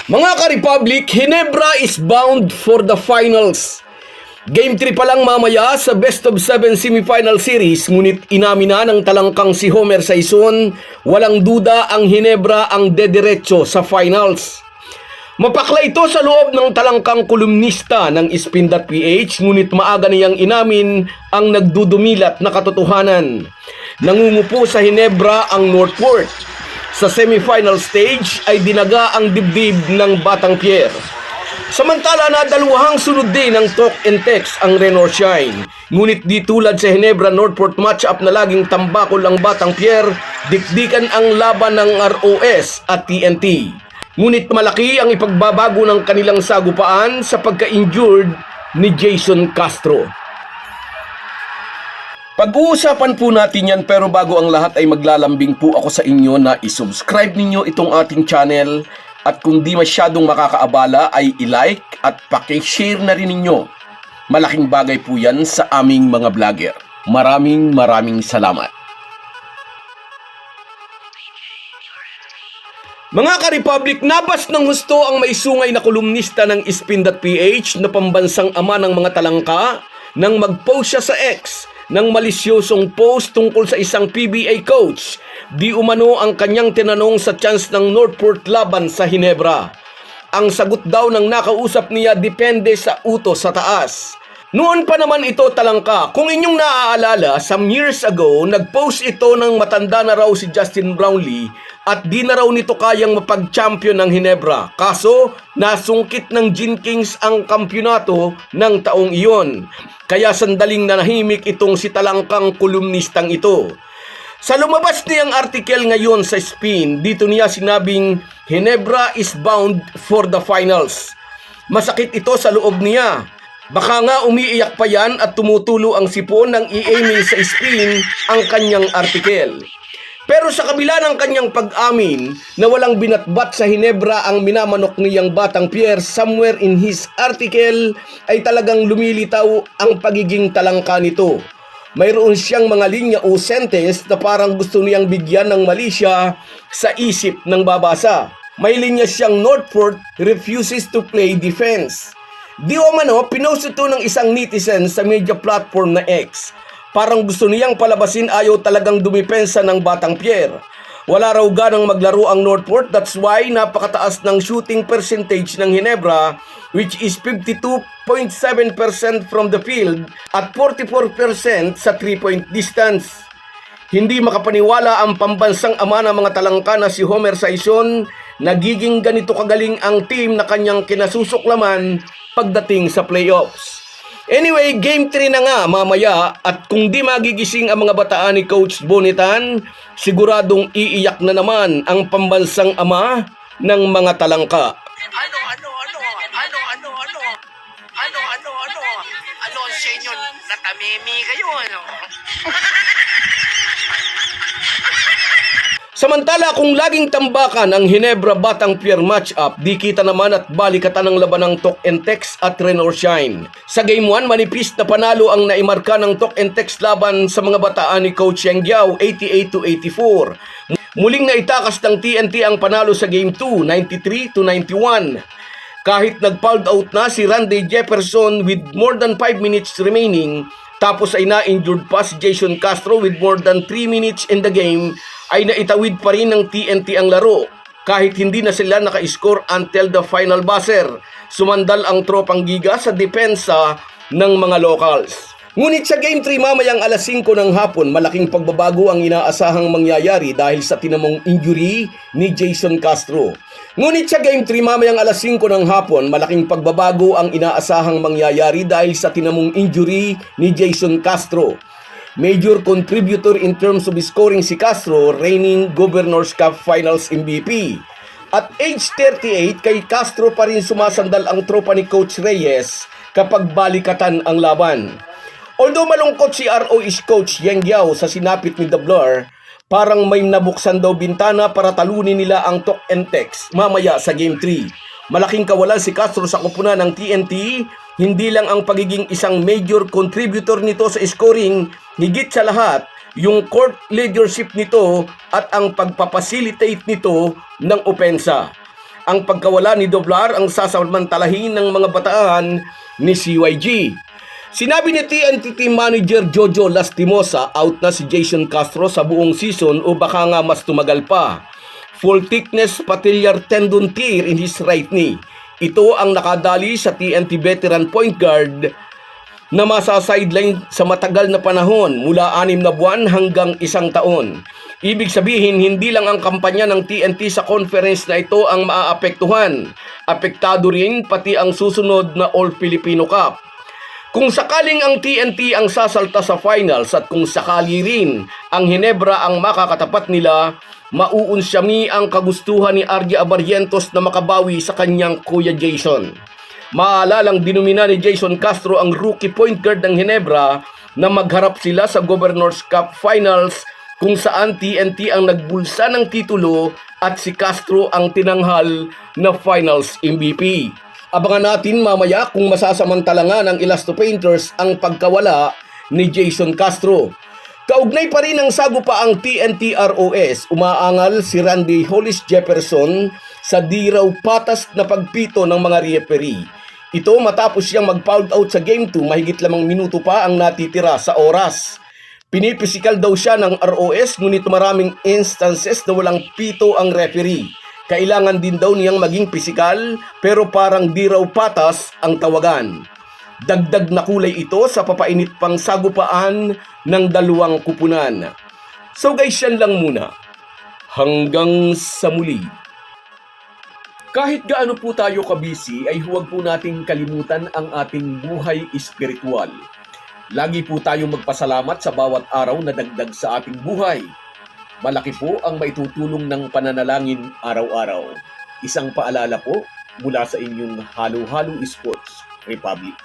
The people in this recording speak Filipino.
Mga ka-Republic, Ginebra is bound for the finals. Game 3 pa lang mamaya sa best of 7 semifinal series, ngunit inamin na ng talangkang si Homer Saison, walang duda ang Ginebra ang dediretso sa finals. Mapakla ito sa loob ng talangkang kolumnista ng Spin.ph, ngunit maaga niyang inamin ang nagdudumilat na katotohanan. Nangungupo sa Ginebra ang Northport. Sa semifinal stage ay dinaga ang dibdib ng Batang Pierre. Samantala na dalawang sunod din ng talk and text ang rain or shine. Ngunit di tulad sa Ginebra Northport matchup na laging tambakol ang Batang Pierre, dikdikan ang laban ng ROS at TNT. Ngunit malaki ang ipagbabago ng kanilang sagupaan sa pagka-injured ni Jason Castro. Pag-uusapan po natin yan, pero bago ang lahat ay maglalambing po ako sa inyo na isubscribe ninyo itong ating channel at kung di masyadong makakaabala ay i-like at paki-share na rin ninyo. Malaking bagay po yan sa aming mga vlogger. Maraming salamat. Mga ka-Republic, nabas ng husto ang may sungay na kolumnista ng Spin.ph na pambansang ama ng mga talangka nang mag-post siya sa X ng malisyosong post tungkol sa isang PBA coach. Di umano ang kanyang tinanong sa chance ng Northport laban sa Ginebra. Ang sagot daw ng nakausap niya depende sa utos sa taas. Noon pa naman ito talangka. Kung inyong naaalala, some years ago, nag-post ito ng matanda na raw si Justin Brownlee at di na raw nito kayang mapag-champion ng Ginebra. Kaso, nasungkit ng Gin Kings ang kampyonato ng taong iyon. Kaya sandaling nanahimik itong si talangkang kolumnistang ito. Sa lumabas niyang artikel ngayon sa Spin, dito niya sinabing Ginebra is bound for the finals. Masakit ito sa loob niya. Baka nga umiiyak pa yan at tumutulo ang sipon ng i-email sa Spin ang kanyang artikel. Pero sa kabila ng kanyang pag-amin na walang binatbat sa Ginebra ang minamanok niyang Batang Pierre, somewhere in his article ay talagang lumilitaw ang pagiging talangka nito. Mayroon siyang mga linya o sentence na parang gusto niyang bigyan ng mali siya sa isip ng babasa. May linya siyang Northport refuses to play defense. Di umano, pinost ito ng isang netizen sa media platform na X. Parang gusto niyang palabasin ayaw talagang dumipensa ng Batang Pierre. Wala raw ganang maglaro ang Northport, that's why napakataas ng shooting percentage ng Ginebra, which is 52.7% from the field at 44% sa 3-point distance. Hindi makapaniwala ang pambansang ama ng mga talangka na si Homer Saison, nagiging ganito kagaling ang team na kanyang kinasusuklaman pagdating sa playoffs. Anyway, game 3 na nga mamaya at kung di magigising ang mga bataan ni Coach Bonitan, siguradong iiyak na naman ang pambansang ama ng mga talangka. Ano sa inyo, natamimi kayo, ano? Samantala, kung laging tambakan ang Ginebra Batang Pierre matchup, di kita naman at balikatan ng laban ng talk and text at rain or shine. Sa game 1, manipis na panalo ang naimarka ng talk and text laban sa mga bataan ni Coach Yang Giao, 88-84. Muling naitakas ng TNT ang panalo sa game 2, 93-91. Kahit nag-fouled out na si Randy Jefferson with more than 5 minutes remaining, tapos ay na-injured pa si Jason Castro with more than 3 minutes in the game, ay naitawid pa rin ng TNT ang laro kahit hindi na sila naka-score until the final buzzer. Sumandal ang tropang Giga sa depensa ng mga locals. Ngunit sa Game 3 mamayang alas 5 ng hapon, malaking pagbabago ang inaasahang mangyayari dahil sa tinamong injury ni Jason Castro. Ngunit sa Game 3 mamayang alas 5 ng hapon, malaking pagbabago ang inaasahang mangyayari dahil sa tinamong injury ni Jason Castro. Major contributor in terms of scoring si Castro, reigning Governor's Cup Finals MVP. At age 38, kay Castro pa rin sumasandal ang tropa ni Coach Reyes kapag balikatan ang laban. Although malungkot si ROS Coach Yang Giao sa sinapit ni The Blur, parang may nabuksan daw bintana para talunin nila ang talk and text mamaya sa Game 3. Malaking kawalan si Castro sa kupunan ng TNT, hindi lang ang pagiging isang major contributor nito sa scoring, higit sa lahat, yung court leadership nito at ang pagpapacilitate nito ng opensa. ang pagkawala ni Doblar ang sasamantalahin ng mga bataan ni CYG. Sinabi ni TNT team manager Jojo Lastimosa out na si Jason Castro sa buong season o baka nga mas tumagal pa. Full thickness patellar tendon tear in his right knee. Ito ang nakadali sa TNT veteran point guard na masa-sideline sa matagal na panahon mula 6 na buwan hanggang 1 taon. Ibig sabihin, hindi lang ang kampanya ng TNT sa conference na ito ang maaapektuhan. Apektado rin pati ang susunod na All-Filipino Cup. Kung sakaling ang TNT ang sasalta sa finals at kung sakali rin ang Ginebra ang makakatapat nila, mauunsyami ang kagustuhan ni RJ Abarrientos na makabawi sa kanyang kuya Jason. Maalalang dinumina ni Jason Castro ang rookie point guard ng Ginebra na magharap sila sa Governors Cup Finals kung saan TNT ang nagbulsa ng titulo at si Castro ang tinanghal na Finals MVP. Abangan natin mamaya kung masasamantala ng Elasto Painters ang pagkawala ni Jason Castro. Kaugnay pa rin ng sagupaang TNT ROS, umaangal si Randy Hollis Jefferson sa di raw patas na pagpito ng mga referee. Ito matapos siyang mag-foul out sa Game 2, mahigit 5 minuto pa ang natitira sa oras. Pinipisikal daw siya ng ROS ngunit maraming instances na walang pito ang referee. Kailangan din daw niyang maging pisikal pero parang di raw patas ang tawagan. Dagdag na kulay ito sa papainit pang sagupaan ng dalawang kupunan. So guys, yan lang muna. Hanggang sa muli. Kahit gaano po tayo kabisi ay huwag po nating kalimutan ang ating buhay espiritual. Lagi po tayong magpasalamat sa bawat araw na dagdag sa ating buhay. Malaki po ang maitutulong ng pananalangin araw-araw. Isang paalala po mula sa inyong Halo Halo Sports Republic.